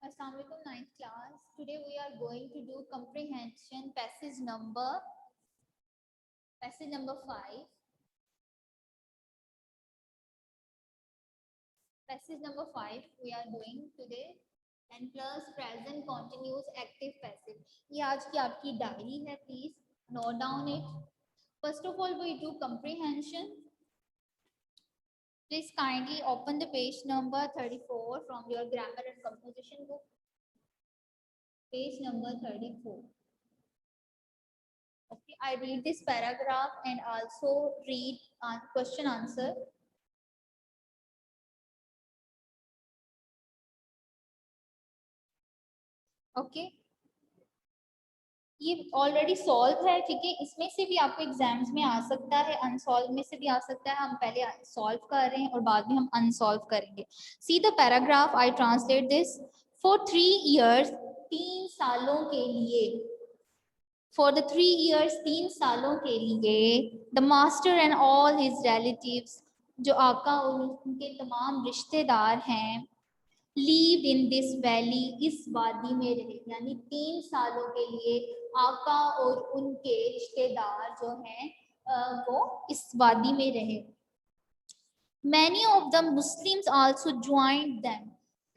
Assalamualaikum, ninth class. Today we are going to do comprehension passage number 5. Passage number 5 we are doing today, and plus present continuous active passive. ये आज की आपकी diary है, please note down it. First of all we do comprehension. Please kindly open the page number 34 from your grammar and composition book. Page number 34. Okay, I read this paragraph and also read question answer. Okay ये already solve है, ठीक है। इसमें से भी आपको exams में आ सकता है, अनसॉल्व में से भी आ सकता है। हम पहले सॉल्व कर रहे हैं और बाद में हम अनसॉल्व करेंगे। See the paragraph, I translate this. For 3 years 3 सालों के लिए, फॉर द 3 years 3 सालों के लिए, the master and all his relatives, जो आका और उनके तमाम रिश्तेदार हैं, lived in this valley, इस वादी में रहे। यानी 3 सालों के लिए आका और उनके रिश्तेदार जो हैं वो इस वादी में रहे। Many of the Muslims also joined them,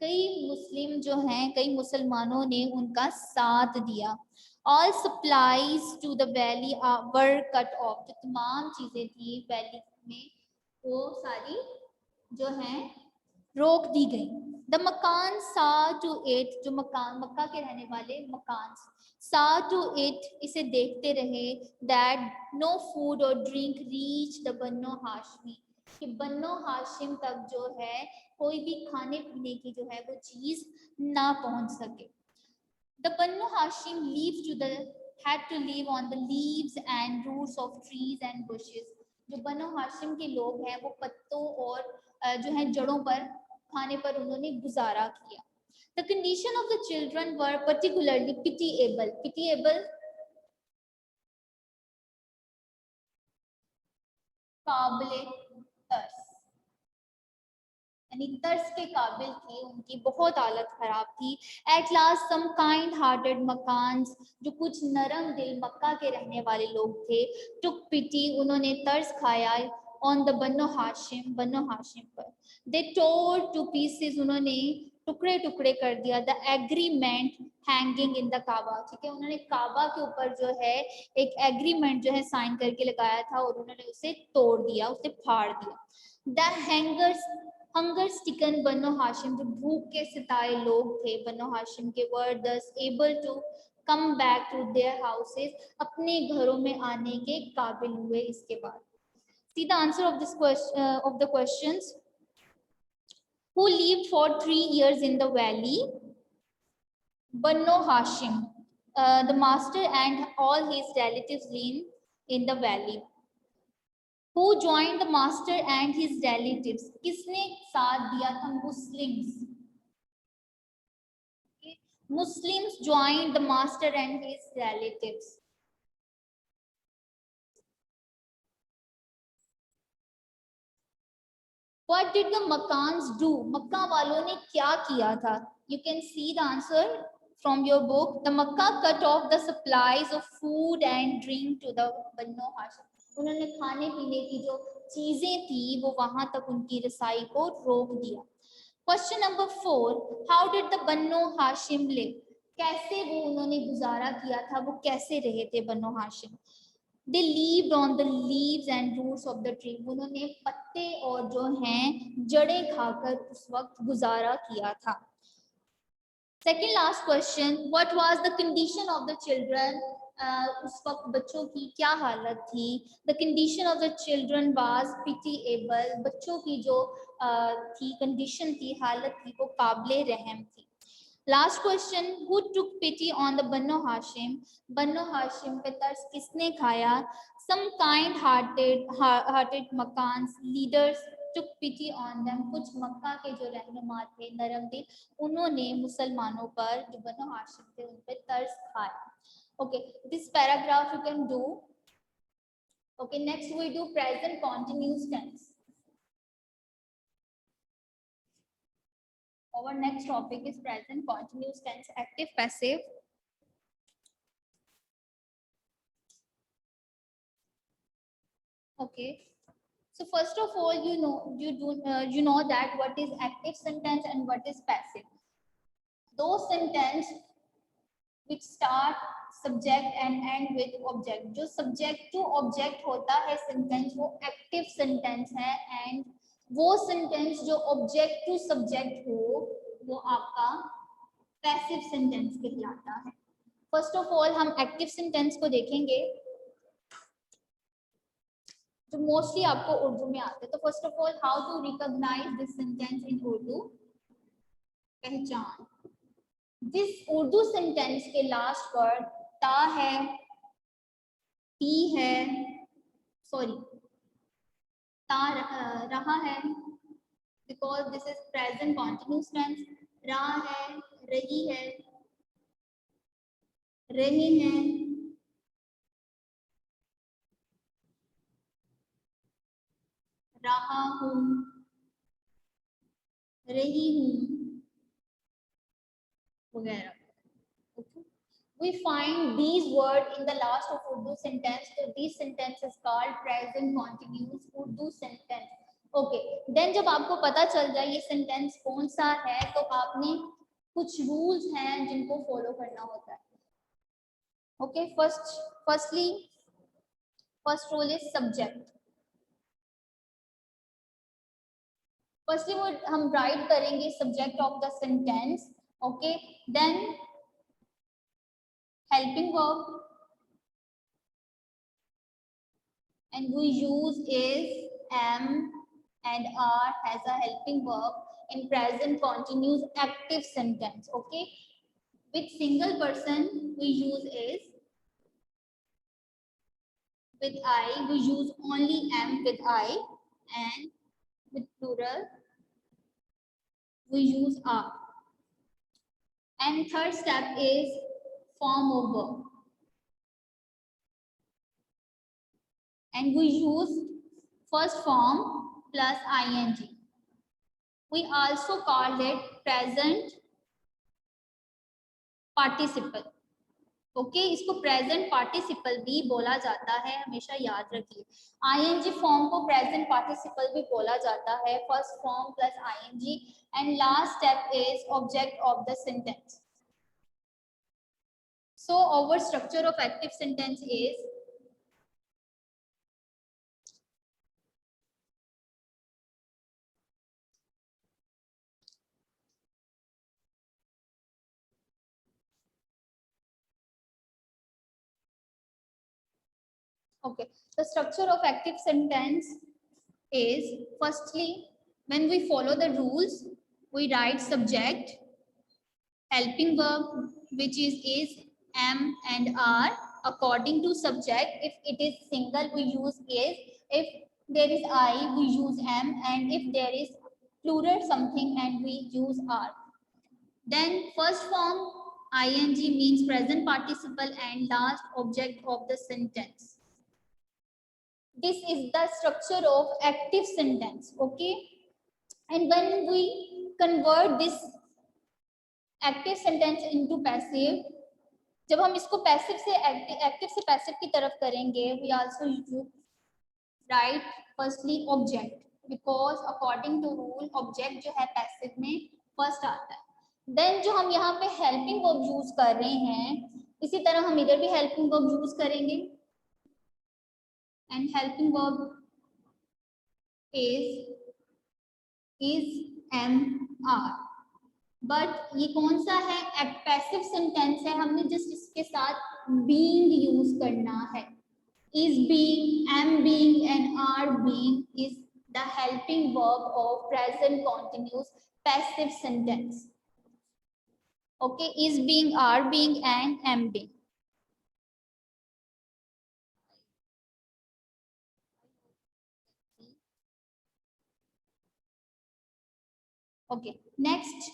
कई मुस्लिम जो हैं, कई मुसलमानों ने उनका साथ दिया। All supplies to the valley were cut off, जो तमाम चीजें थी वैली में वो सारी जो हैं रोक दी गई। द मकान सा टू इट, जो मकान मक्का के रहने वाले मकान सा टू इट, इसे देखते रहे। दैट नो फूड और ड्रिंक रीच द बन्नो हाशमी, कि बन्नो हाशिम तक जो है कोई भी खाने पीने की जो है वो चीज ना पहुंच सके। The Banu Hashim live to the had to live on the leaves and roots of trees and bushes, जो बन्नो हाशिम के लोग हैं वो पत्तों और जो है जड़ों पर खाने पर उन्होंने गुजारा किया। The condition of the children were particularly pitiable. Pitiable, काबिले तरस, यानी तरस के काबिल थी, उनकी बहुत हालत खराब थी। At last some kind-hearted मकान्स, जो कुछ नरम दिल मक्का के रहने वाले लोग थे, took pity, उन्होंने तरस खाया on the बन्नो हाशिम पर। They tore to pieces, उन्होंने टुकड़े टुकड़े कर दिया the agreement hanging in the Kaaba, ठीक है। उन्होंने काबा के ऊपर जो है एक एग्रीमेंट जो है साइन करके लगाया था और उन्होंने उसे तोड़ दिया, उसे फाड़ दिया। द हंगर स्टिकन बनो हाशिम, जो भूख के सिताए लोग थे बनो हाशिम के, were they able to come back to their houses, अपने घरों में आने के काबिल हुए इसके बाद। See the answer of this question of the questions. Who lived for 3 years in the valley? Banu Hashim. The master and all his relatives lived in the valley. Who joined the master and his relatives? किसने साथ दिया था? Muslims. Okay. Muslims joined the master and his relatives. What did the Makkans do? मक्का वालों ने क्या किया था? You can see the answer from your book. The Makkah cut off the supplies of food and drink to the Banu Hashim. उन्होंने खाने पीने की जो चीजें थी वो वहां तक उनकी रसाई को रोक दिया। Question number 4. How did the Banu Hashim live? कैसे वो उन्होंने गुजारा किया था, वो कैसे रहे थे बनो Hashim? They lived on the leaves and roots of the tree. उन्होंने पत्ते और जो हैं जड़ें खाकर उस वक्त गुजारा किया था। Second last question, what was the condition of the children? उस वक्त बच्चों की क्या हालत थी? The condition of the children was pitiable. बच्चों की जो थी कंडीशन थी, हालत थी, वो काबिले रहम थी। Last question, who took pity on the Banu Hashim? Banu Hashim पे तरस किसने खाया? Some kind-hearted Makkans leaders took pity on them. कुछ मक्का के जो रहनुमा थे नरम दिल, उन्होंने मुसलमानों पर जो बनु हाशिम थे उन पे तरस खाया। Okay, this paragraph you can do. Okay, next we do present continuous tense. Our next topic is present continuous tense, active, passive. Okay. So first of all, you know that what is active sentence and what is passive. Those sentence which start subject and end with object. जो subject to object होता है sentence वो active sentence है, and वो sentence जो object to subject हो वो आपका passive sentence कहलाता है. First of all हम active sentence को देखेंगे जो मोस्टली आपको उर्दू में आते हैं. तो first of all how to recognise this sentence in Urdu. पहचान. दिस उर्दू सेंटेंस के लास्ट वर्ड ता है, टी है, सॉरी ता रहा है, because this is present continuous tense. रहा है, रही है, रहे हैं, रहा हूं, रही हूं वगैरह. Okay. We find these words in the last of Urdu sentence. So this sentence is called present continuous Urdu sentence. Okay. Then जब आपको पता चल जाए ये sentence कौन सा है तो आपने कुछ rules हैं जिनको follow करना होता है. Okay. First rule is subject. Firstly वो हम write करेंगे subject of the sentence. Okay. Then helping verb, and we use is am and are as a helping verb in present continuous active sentence. Okay. With single person we use is. With I we use only am with I, and with plural we use are. And third step is form of verb, and we use first form plus ing. We also call it present participle. Okay इसको present participle भी बोला जाता है, हमेशा याद रखिए. ING form को present participle भी बोला जाता है. First form plus ING. And last step is object of the sentence. So our structure of active sentence is okay. The structure of active sentence is firstly when we follow the rules we write subject, helping verb which is, am and are according to subject. If it is single we use is, if there is I we use am, and if there is plural something and we use are. Then first form ing means present participle and last object of the sentence. This is the structure of active sentence. Okay. And when we convert this active sentence into passive, जब हम इसको passive से active से passive की तरफ करेंगे, we also write firstly object, because according to rule object जो है passive में first आता है. Then जो हम यहाँ पे helping verb use कर रहे हैं, इसी तरह हम इधर भी helping verb use करेंगे. And helping verb is, am, are. But ये कौन सा है? पैसिव सेंटेंस है, हमने जस्ट इसके साथ बीइंग यूज करना है. Is being, am being and are being is the helping verb of present continuous passive sentence. Okay. Is being, are being and am being. Okay. Next,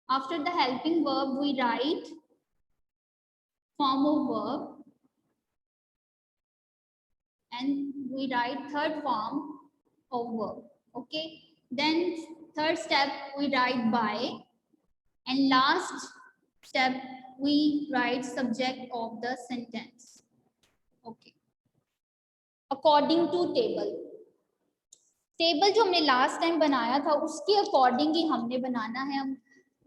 after the helping verb, we write form of verb, and we write third form of verb. Okay. Then third step we write by, and last step we write subject of the sentence. Okay. According to table. Table जो हमने last time बनाया था उसके according ही हमने बनाना है. हम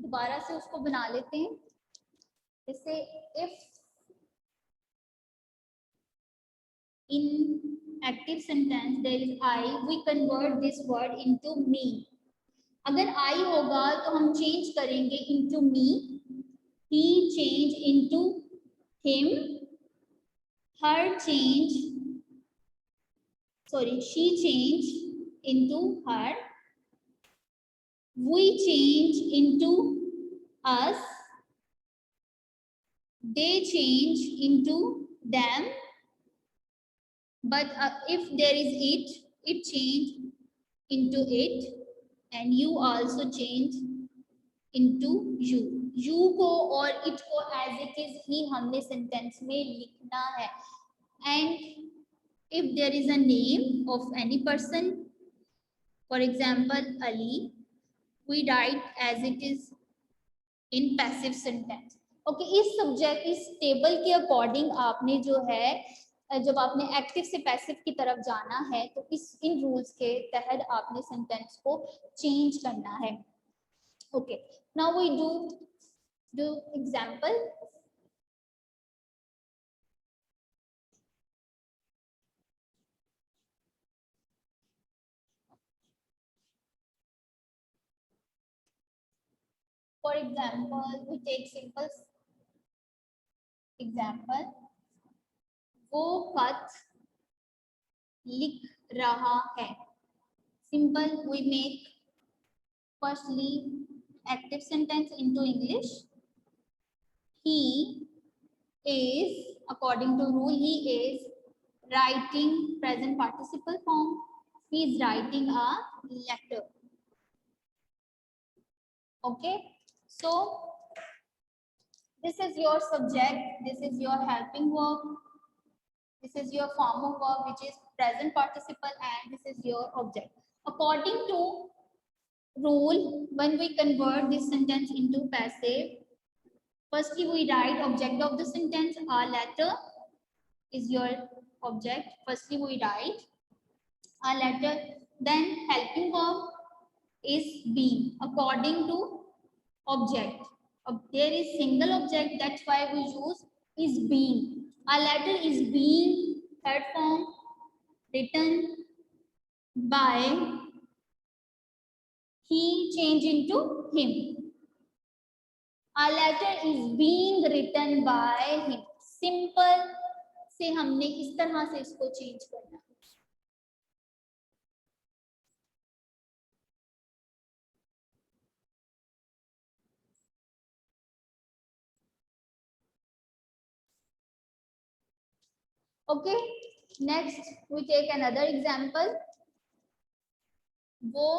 दोबारा से उसको बना लेते हैं. जैसे if in active sentence there is I, we convert this word into me. अगर I होगा तो हम change करेंगे into me, he change into him, she change into her, we change into us, they change into them, but if there is it change into it, and you also change into you. You को और it को as it is ही हमने sentence में लिखना है. And if there is a name of any person, for example Ali, we write as it is in passive sentence. Okay, इस subject इस table के according आपने जो है जब आपने एक्टिव से पैसिव की तरफ जाना है तो इन रूल्स के तहत आपने सेंटेंस को चेंज करना है. Okay, now we do example. For example we take simple example. वो खत लिख रहा है. Simple, we make firstly active sentence into English. He is, according to rule, he is writing present participle form. He is writing a letter. Okay, so this is your subject, this is your helping verb, this is your form of verb which is present participle, and this is your object. According to rule, when we convert this sentence into passive, firstly we write object of the sentence. A letter is your object. Firstly we write a letter. Then helping verb is being according to object. There is single object, that's why we use is being. A letter is being, third form, written by, he change into him. A letter is being written by him. Simple से हमने इस तरह से इसको change करना है. Okay, next we take another example. वो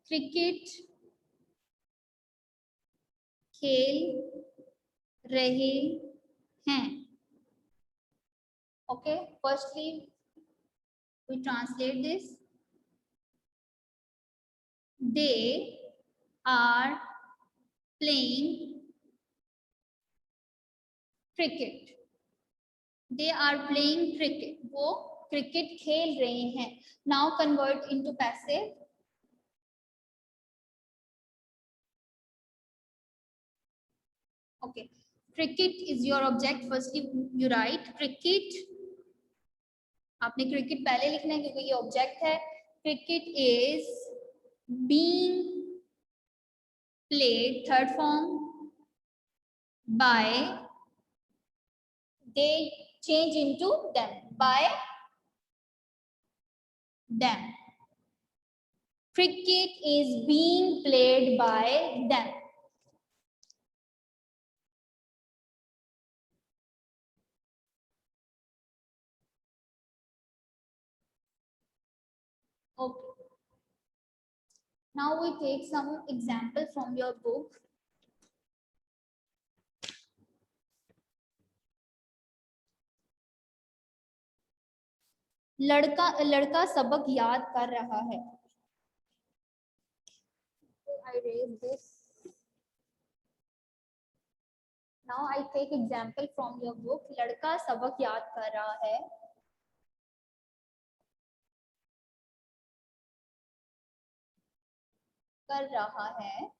cricket खेल रहे हैं. Okay, firstly we translate this. They are playing cricket. They are playing cricket. वो क्रिकेट खेल रहे हैं. Now convert into passive. Okay, cricket is your object. Firstly you write cricket. आपने cricket पहले लिखना है क्योंकि ये ऑब्जेक्ट है. Cricket is being played, third form, by, they change into them, by them. Cricket is being played by them. Okay. Now we take some example from your book. लड़का सबक याद कर रहा है. I raise this. Now I take example from your book. लड़का सबक याद कर रहा है. कर रहा है.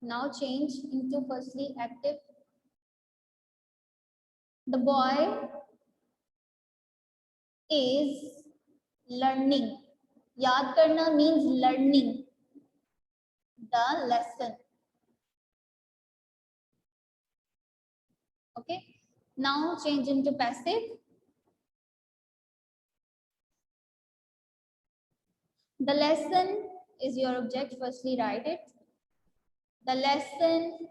Now change into firstly active. The boy is learning. याद करना means learning the lesson. Okay. Now change into passive. The lesson is your object. Firstly write it. The lesson,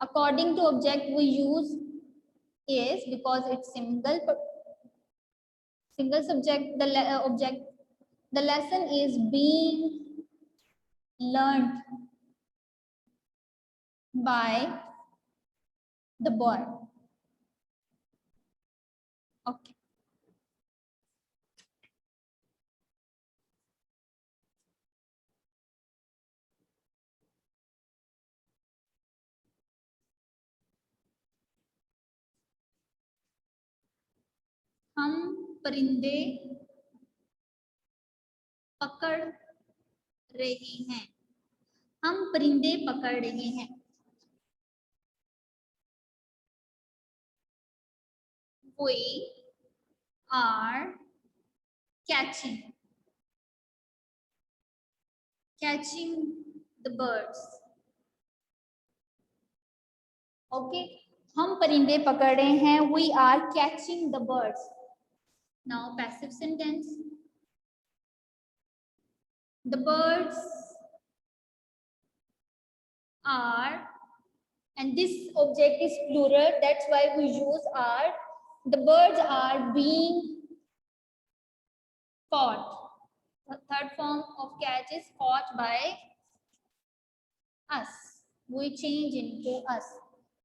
according to object we use is, because it's single subject, the object, the lesson is being learned by the boy. Okay. हम परिंदे पकड़ रहे हैं. हम परिंदे पकड़ रहे हैं. We are catching the birds. Okay. हम परिंदे पकड़ रहे हैं. We are catching the birds. Now passive sentence. The birds are, and this object is plural, that's why we use are. The birds are being caught. The third form of catch is caught by us. We change into us.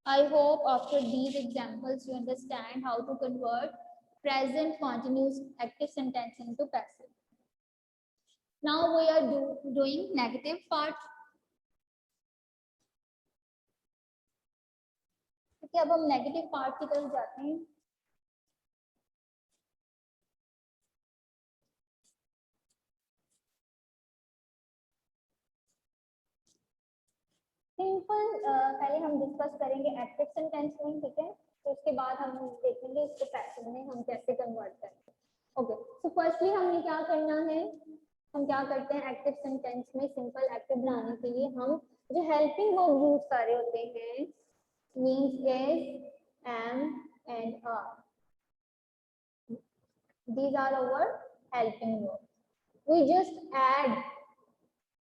I hope after these examples you understand how to convert present continuous active sentence into passive. Now we are doing negative part. Okay, अब हम negative part की तरफ जाते हैं. Simple पहले हम discuss करेंगे active sentence में, ठीक है. तो उसके बाद हम देखेंगे इसको पैसिव में हम कैसे कन्वर्ट करेंगे. ओके. सो फर्स्टली हमें क्या करना है, हम क्या करते हैं एक्टिव सेंटेंस में सिंपल एक्टिव बनाने के लिए हम जो हेल्पिंग वर्ब यूज कर रहे होते हैं means is, am and are. These are our helping verbs. We just add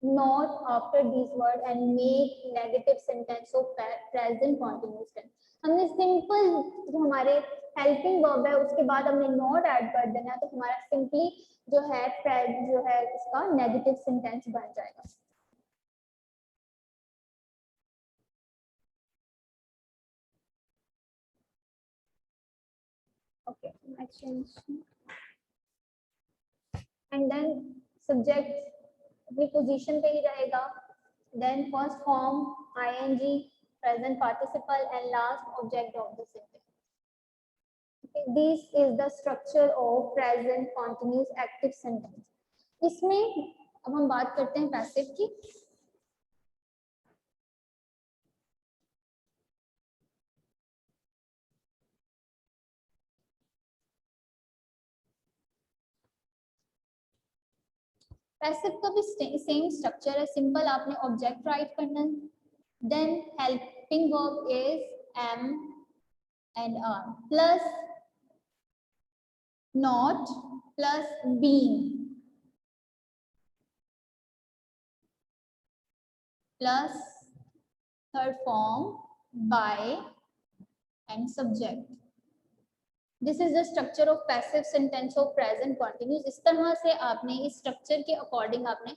not after these words and make negative sentence of present continuous tense. हमने सिंपल जो हमारे हेल्पिंग वर्ब है उसके बाद हमने नॉट ऐड कर देना है, तो हमारा सिंपली जो है इसका नेगेटिव सेंटेंस बन जाएगा. ओके. एंड देन सब्जेक्ट अपनी पोजीशन पे ही रहेगा. Then first form ing, present participle and last object of the sentence. Okay, this is the structure of present continuous active sentence. इसमें अब हम बात करते हैं पैसिव की. पैसिव का भी सेम स्ट्रक्चर है. सिंपल आपने ऑब्जेक्ट राइट करना है, then helping verb is am and are plus not plus being plus third form by and subject. This is the structure of passive sentence of present continuous. इस तरह से आपने इस structure के according आपने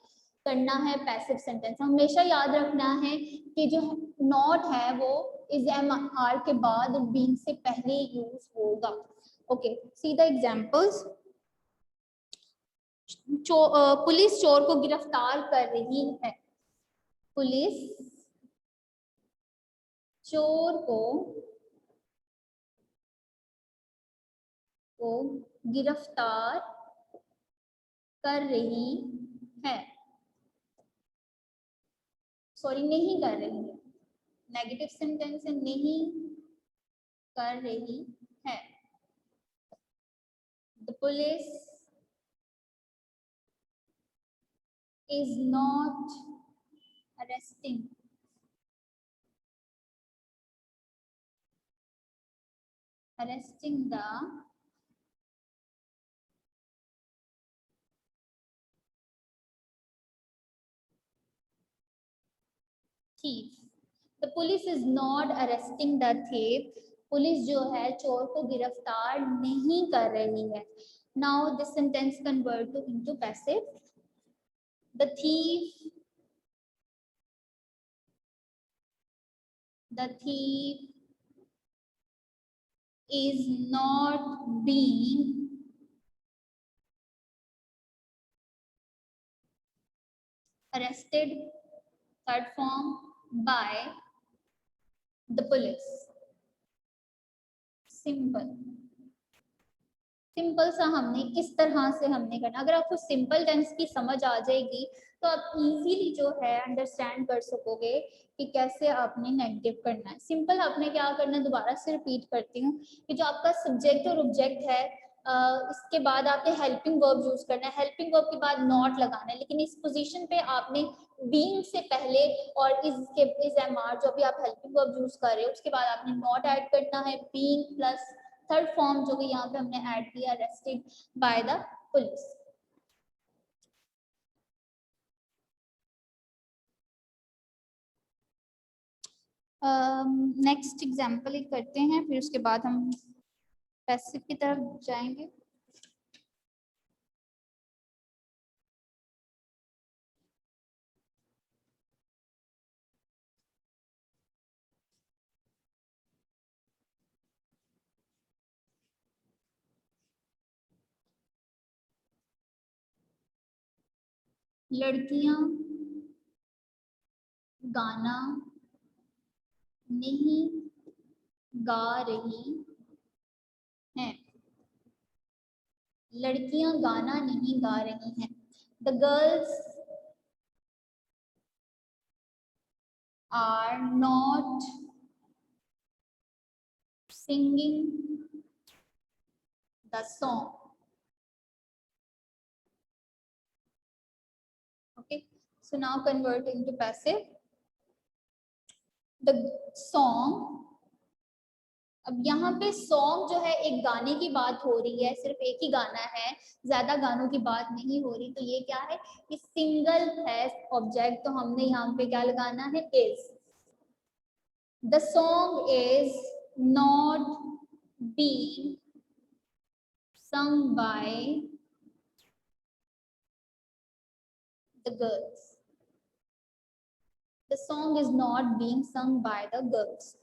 करना है पैसिव सेंटेंस. हमेशा याद रखना है कि जो नॉट है वो इज एम आर के बाद बीइंग से पहले यूज होगा. Okay, see the examples. Police चोर को गिरफ्तार कर रही है. पुलिस चोर को गिरफ्तार कर रही है, सॉरी नहीं कर रही है, नेगेटिव सेंटेंस है, नहीं कर रही है। The police is not arresting the thief. The police is not arresting the thief. Police जो है चोर को गिरफ्तार नहीं कर रही है. Now this sentence convert to into passive. The thief is not being arrested, third form, by the police. Simple सा हमने किस तरह से हमने करना. अगर आपको सिंपल टेंस की समझ आ जाएगी तो आप इजीली जो है अंडरस्टैंड कर सकोगे कि कैसे आपने नेगेटिव करना है. सिंपल आपने क्या करना है, दोबारा से रिपीट करती हूँ कि जो आपका सब्जेक्ट और ऑब्जेक्ट है, इसके बाद आपने हेल्पिंग वर्ब यूज करना है. हेल्पिंग वर्ब के बाद नॉट लगाना है, लेकिन इस पोजीशन पे आपने बीइंग से पहले और इस एमआर जो भी आप हेल्पिंग वर्ब यूज कर रहे हो उसके बाद आपने नॉट ऐड करना है. बीइंग प्लस थर्ड फॉर्म जो कि यहाँ पे हमने ऐड किया, arrested by the police. Next example एक करते हैं, फिर उसके बाद हम पैसिव की तरफ जाएंगे. लड़कियां गाना नहीं गा रही हैं. लड़कियां गाना नहीं गा रही हैं. The girls are not singing the song. Okay, so now convert into passive. The song, अब यहाँ पे सॉन्ग जो है एक गाने की बात हो रही है, सिर्फ एक ही गाना है, ज्यादा गानों की बात नहीं हो रही. तो ये क्या है, ये सिंगल है ऑब्जेक्ट, तो हमने यहाँ पे क्या लगाना है, is. The song is not being sung by the girls. The song is not being sung by the girls.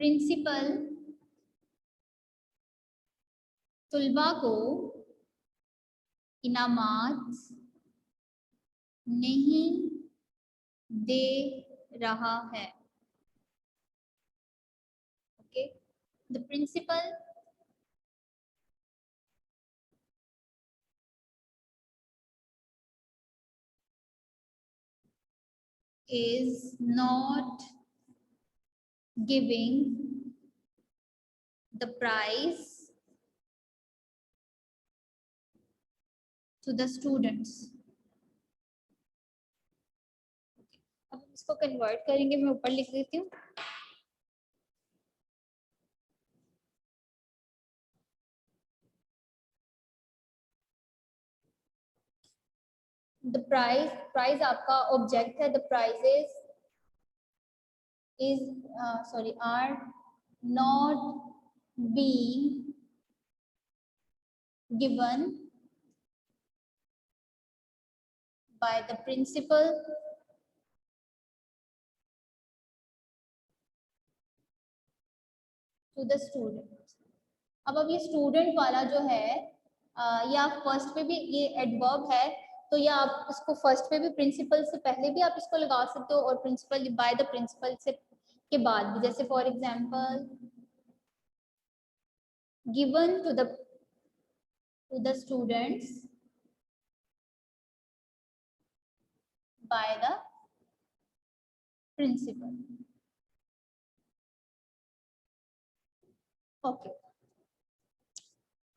Principal तुलबा को इनामात नहीं दे रहा है. Okay, the principal is not giving the prize to the students. अब इसको convert करेंगे, मैं ऊपर लिख देती हूँ. द प्राइज आपका ऑब्जेक्ट है. The prizes is are not being given by the principal to the students. अब ये स्टूडेंट वाला जो है या फर्स्ट पे भी ये एडवर्ब है, तो या आप इसको फर्स्ट पे भी प्रिंसिपल से पहले भी आप इसको लगा सकते हो और प्रिंसिपल बाय द प्रिंसिपल से के बाद भी, जैसे for example given to the students by the principal. Okay,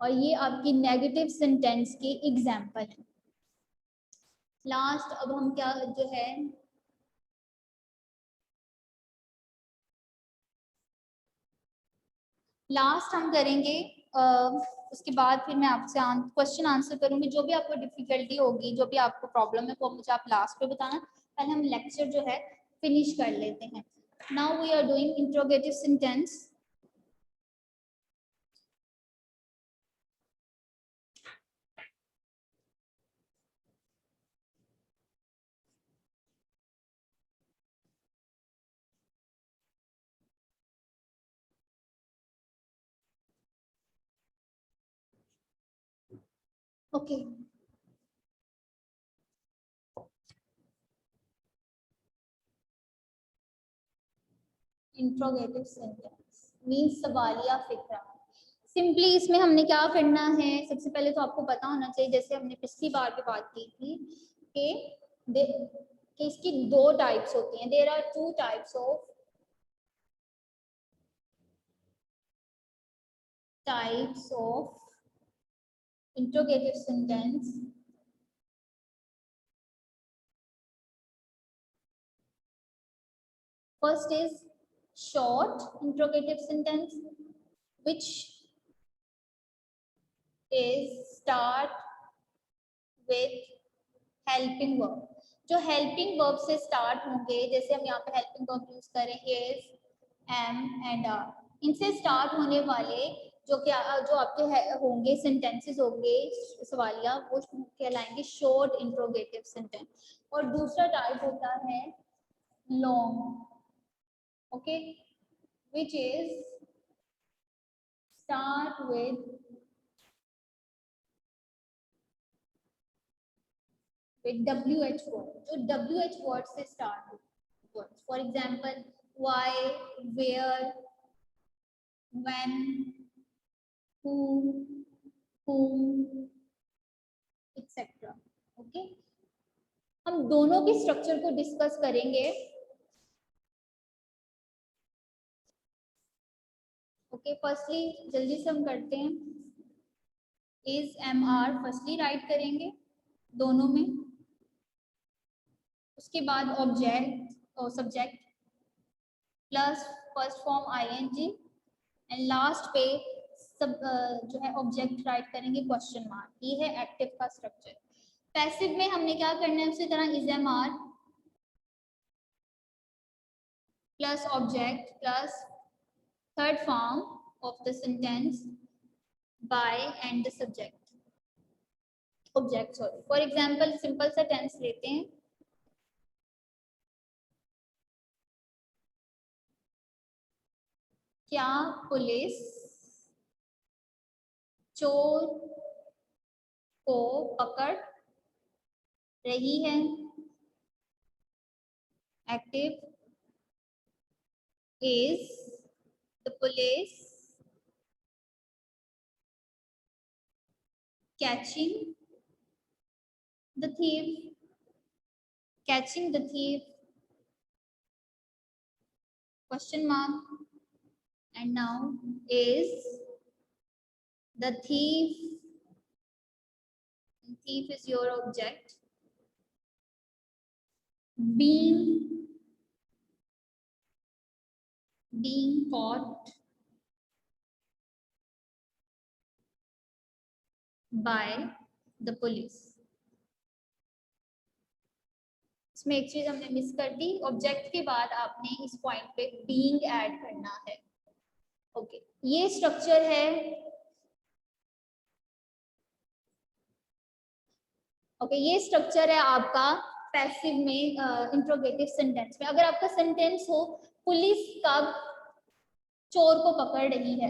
और ये आपकी नेगेटिव सेंटेंस के एग्जाम्पल है। लास्ट अब हम क्या जो है लास्ट हम करेंगे, उसके बाद फिर मैं आपसे क्वेश्चन आंसर करूंगी। जो भी आपको डिफिकल्टी होगी, जो भी आपको प्रॉब्लम है, वो मुझे आप लास्ट पे बताना। पहले हम लेक्चर जो है फिनिश कर लेते हैं। Now we are doing interrogative sentence. Okay, interrogative sentence means सवालिया फिक्रा। सिंपली इसमें हमने क्या करना है, सबसे पहले तो आपको पता होना चाहिए, जैसे हमने पिछली बार भी बात की थी कि इसकी दो टाइप्स होती हैं। There are two types of interrogative sentence. First is short interrogative sentence, which is start with helping verb. जो helping verb से start होंगे, जैसे हम यहाँ पे helping verb यूज करें is, am and are, इनसे start होने वाले जो आपके होंगे सेंटेंसेस होंगे सवालिया, वो कहलाएंगे शॉर्ट इंट्रोगेटिव सेंटेंस। और दूसरा टाइप होता है long, okay, which is start with WH word, जो WH word से start हो। For example, why, where, when, who, whom, etc. Okay, हम दोनों के स्ट्रक्चर को डिस्कस करेंगे। ओके, फर्स्टली जल्दी से हम करते हैं। Is, am, are firstly write करेंगे दोनों में, उसके बाद ऑब्जेक्ट और subject plus first form ING and last पे सब जो है ऑब्जेक्ट राइट करेंगे क्वेश्चन मार्क। ये है एक्टिव का स्ट्रक्चर। पैसिव में हमने क्या करना है, उसी तरह is, am, are plus object plus third form of the sentence by and the subject object, sorry. For example simple सा टेंस लेते हैं, क्या पुलिस चोर को पकड़ रही है। Active, is the police catching the thief, catching the thief, question mark, and now is the thief, and thief is your object, being caught by the police। इसमें एक चीज हमने मिस कर दी, ऑब्जेक्ट के बाद आपने इस पॉइंट पे बीइंग ऐड करना है। ओके, ये स्ट्रक्चर है। ओके, ये स्ट्रक्चर है आपका पैसिव में इंट्रोगेटिव सेंटेंस में। अगर आपका सेंटेंस हो पुलिस कब चोर को पकड़ रही है,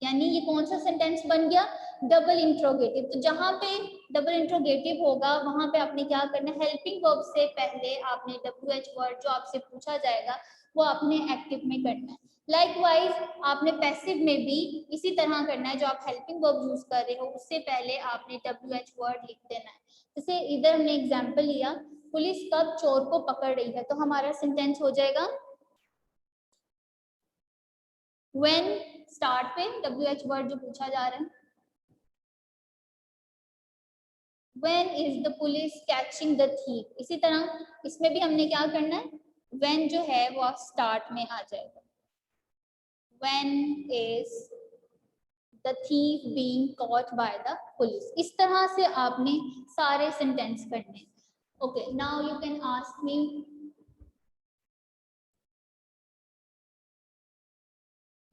यानी ये कौन सा सेंटेंस बन गया, डबल इंट्रोगेटिव। तो जहां पे डबल इंट्रोगेटिव होगा वहां पे आपने क्या करना है, हेल्पिंग वर्ब से पहले आपने WH वर्ड जो आपसे पूछा जाएगा वो आपने एक्टिव में करना है। लाइकवाइज आपने पैसिव में भी इसी तरह करना है, जो आप हेल्पिंग वर्ब यूज कर रहे हो उससे पहले आपने WH वर्ड लिख देना है। जैसे इधर हमने एग्जाम्पल लिया, पुलिस कब चोर को पकड़ रही है, तो हमारा सेंटेंस हो जाएगा when, स्टार्ट पे WH वर्ड जो पूछा जा रहा है, when is the police catching the thief। इसी तरह इसमें भी हमने क्या करना है, when जो है वो स्टार्ट में आ जाएगा, when is the thief being caught by the police। इस तरह से आपने सारे सेंटेंस करने। Okay, now you can ask me.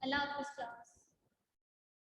अल्लाह हाफिज़ क्लास।